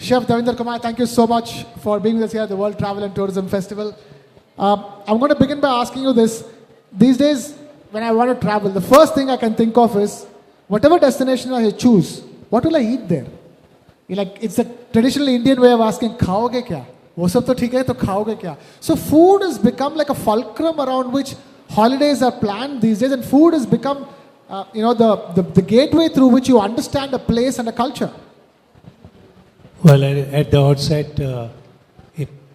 Chef Davinder Kumar, thank you so much for being with us here at the World Travel and Tourism Festival. I'm going to begin by asking you this. These days, when I want to travel, the first thing I can think of is, whatever destination I choose, what will I eat there? It's the traditional Indian way of asking, "Khaoge kya?" वो सब तो ठीक है, तो खाओगे क्या? So food has become like a fulcrum around which holidays are planned these days, and food has become, the gateway through which you understand a place and a culture. Well, at the outset,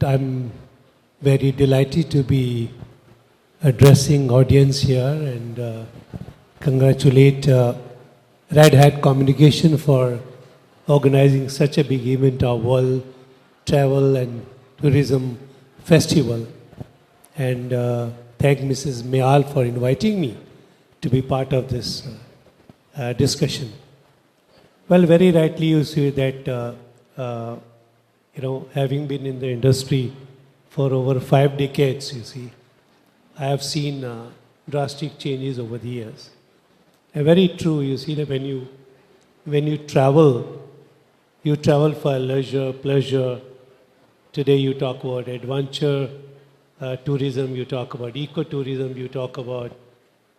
I'm very delighted to be addressing audience here and congratulate Red Hat Communication for organizing such a big event, our World Travel and Tourism Festival. And thank Mrs. Mehal for inviting me to be part of this discussion. Well, very rightly you say that, having been in the industry for over 5 decades, you see, I have seen drastic changes over the years. And very true, you see, that when you travel for leisure, pleasure. Today you talk about adventure tourism, you talk about ecotourism, you talk about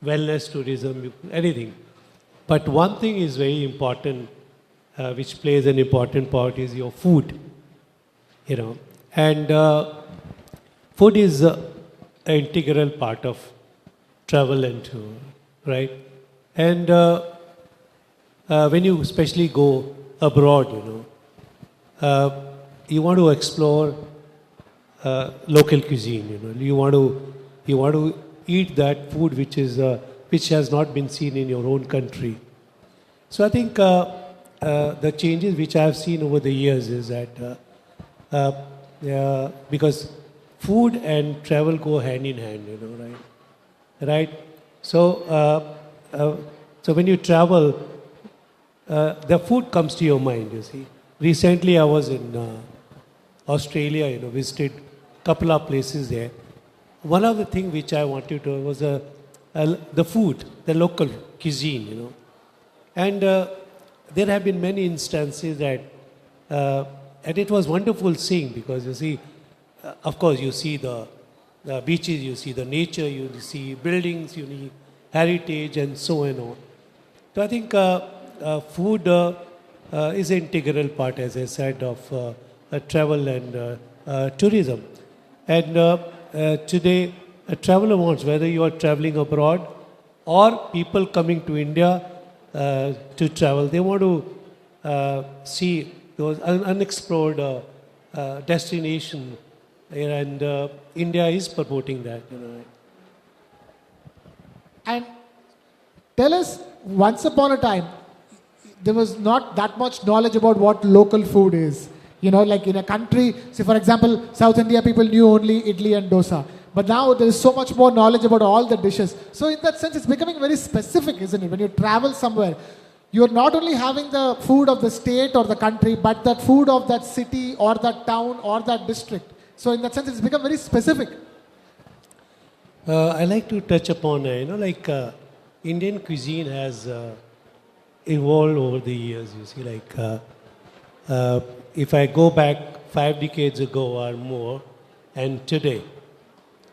wellness tourism, anything. But one thing is very important, which plays an important part, is your food. And food is an integral part of travel and tour, right? And when you especially go abroad, you want to explore local cuisine. You want to eat that food which has not been seen in your own country. So I think the changes which I have seen over the years is that because food and travel go hand in hand, right? So when you travel, the food comes to your mind. You see, recently I was in Australia. Visited a couple of places there. One of the things which I wanted to was the food, the local cuisine. And there have been many instances that, and it was wonderful seeing, because you see, of course, you see the beaches, you see the nature, you see buildings, you see heritage, and so on. So I think food is an integral part, as I said, of travel and tourism. And today, a traveler wants, whether you are traveling abroad or people coming to India to travel, they want to see those unexplored destinations, and India is promoting that. And tell us, once upon a time, there was not that much knowledge about what local food is. Like in a country, say for example, South India, people knew only idli and dosa. But now there is so much more knowledge about all the dishes. So in that sense, it's becoming very specific, isn't it? When you travel somewhere, you're not only having the food of the state or the country, but that food of that city or that town or that district. So in that sense, it's become very specific. I like to touch upon, Indian cuisine has evolved over the years. You see, if I go back 5 decades ago or more, and today,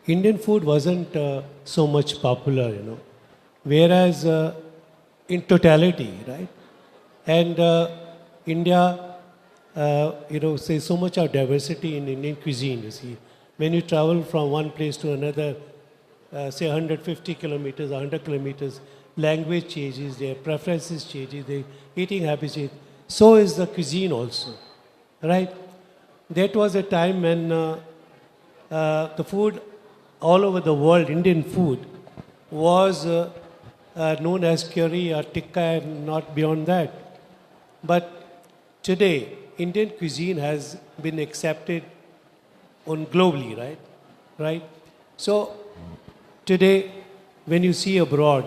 Indian food wasn't so much popular, whereas in totality, right? And India, say so much of diversity in Indian cuisine, you see. When you travel from one place to another, say 150 kilometers, 100 kilometers, language changes, their preferences changes, their eating habits change. So is the cuisine also, right? That was a time when the food all over the world, Indian food, was known as curry or tikka and not beyond that. But today, Indian cuisine has been accepted on globally, right? So today, when you see abroad,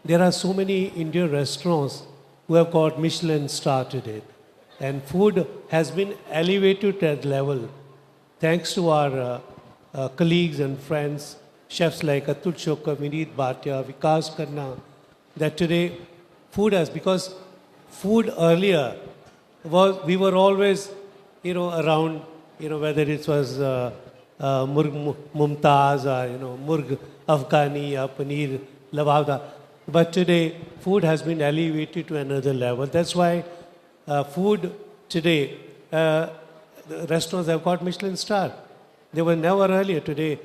there are so many Indian restaurants who have got Michelin star today. And food has been elevated to that level thanks to our colleagues and friends, chefs like Atul Chokar, Vineet Bhatia, Vikas Khanna, that today food has, because food earlier was, we were always around, whether it was Mumtaz or, Murg Afghani or Paneer Lavada. But today, food has been elevated to another level. That's why food today, the restaurants have got Michelin star. They were never earlier. Today,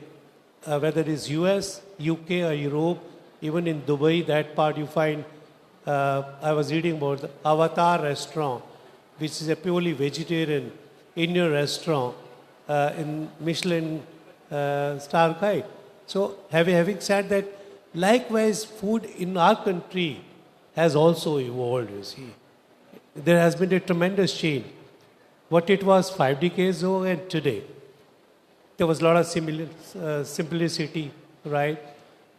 whether it is US, UK or Europe, even in Dubai, that part you find, I was reading about the Avatar restaurant, which is a purely vegetarian Indian restaurant in Michelin star guide. So having said that, likewise, food in our country has also evolved, you see. There has been a tremendous change. What it was 5 decades ago and today. There was a lot of simplicity, right?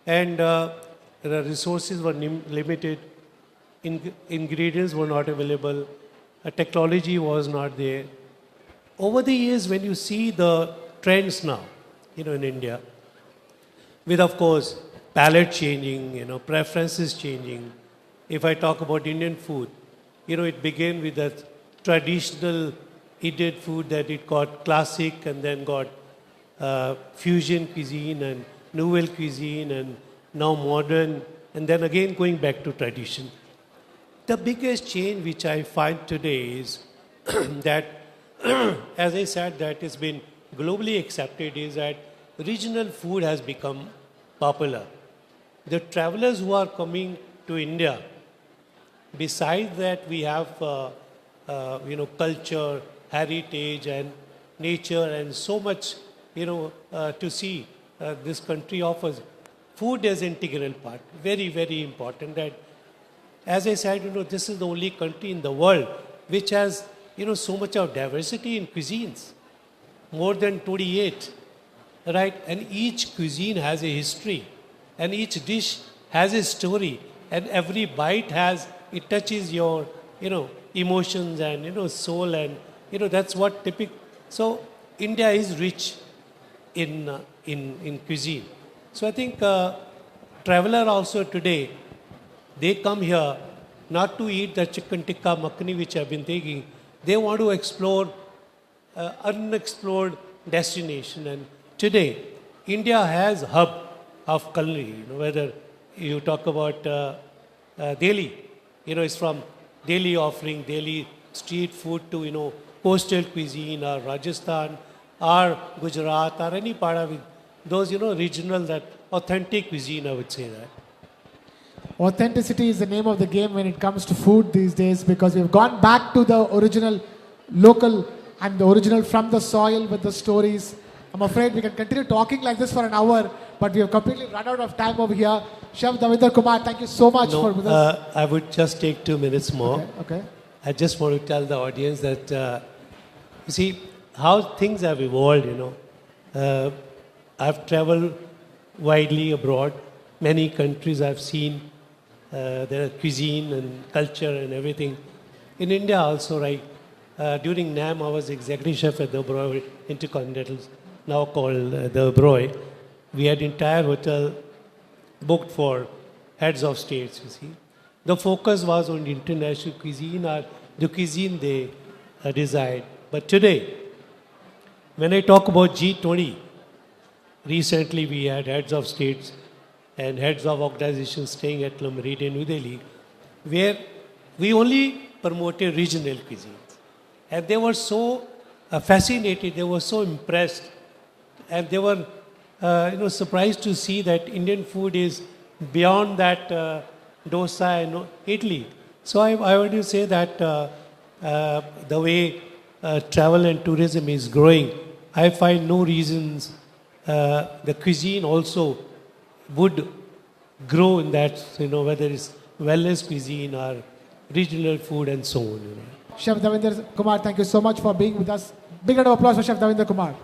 And the resources were limited. Ingredients were not available. Technology was not there. Over the years, when you see the trends now, in India, with, of course, palate changing, preferences changing. If I talk about Indian food, it began with the traditional Indian food that it got classic and then got fusion cuisine and nouvelle cuisine and now modern, and then again going back to tradition. The biggest change which I find today is that, as I said, that has been globally accepted is that regional food has become popular. The travelers who are coming to India, besides that we have, culture, heritage and nature and so much, to see this country offers. Food is an integral part, very, very important. That, as I said, this is the only country in the world which has, so much of diversity in cuisines, more than 28, right? And each cuisine has a history, and each dish has a story, and every bite it touches your, emotions and, soul, and, that's what typical. So India is rich in cuisine. So I think traveler also today, they come here not to eat the chicken tikka makhani which I've been taking. They want to explore unexplored destination. And today, India has hub of culinary. Whether you talk about Delhi, it's from Delhi offering Delhi street food to coastal cuisine, or Rajasthan, or Gujarat, or any part of it. Those regional, that authentic cuisine, I would say that. Authenticity is the name of the game when it comes to food these days, because we've gone back to the original local and the original from the soil with the stories. I'm afraid we can continue talking like this for an hour, but we have completely run out of time over here. Chef Davinder Kumar, thank you so much for with us. I would just take 2 minutes more. Okay. I just want to tell the audience that, you see, how things have evolved, I've traveled widely abroad. Many countries I've seen their cuisine and culture and everything. In India also, right? During NAM, I was executive chef at the Oberoi Intercontinental, now called the Oberoi. We had entire hotel booked for heads of states, you see. The focus was on international cuisine, or the cuisine they reside. But today, when I talk about G20, recently we had heads of states and heads of organizations staying at Le Méridien, New Delhi, where we only promoted regional cuisines. And they were so fascinated, they were so impressed, and they were surprised to see that Indian food is beyond that dosa and Italy. So I want to say that the way travel and tourism is growing, I find no reasons the cuisine also would grow in that, whether it's wellness cuisine or regional food and so on. Chef Davinder Kumar, thank you so much for being with us. Big round of applause for Chef Davinder Kumar.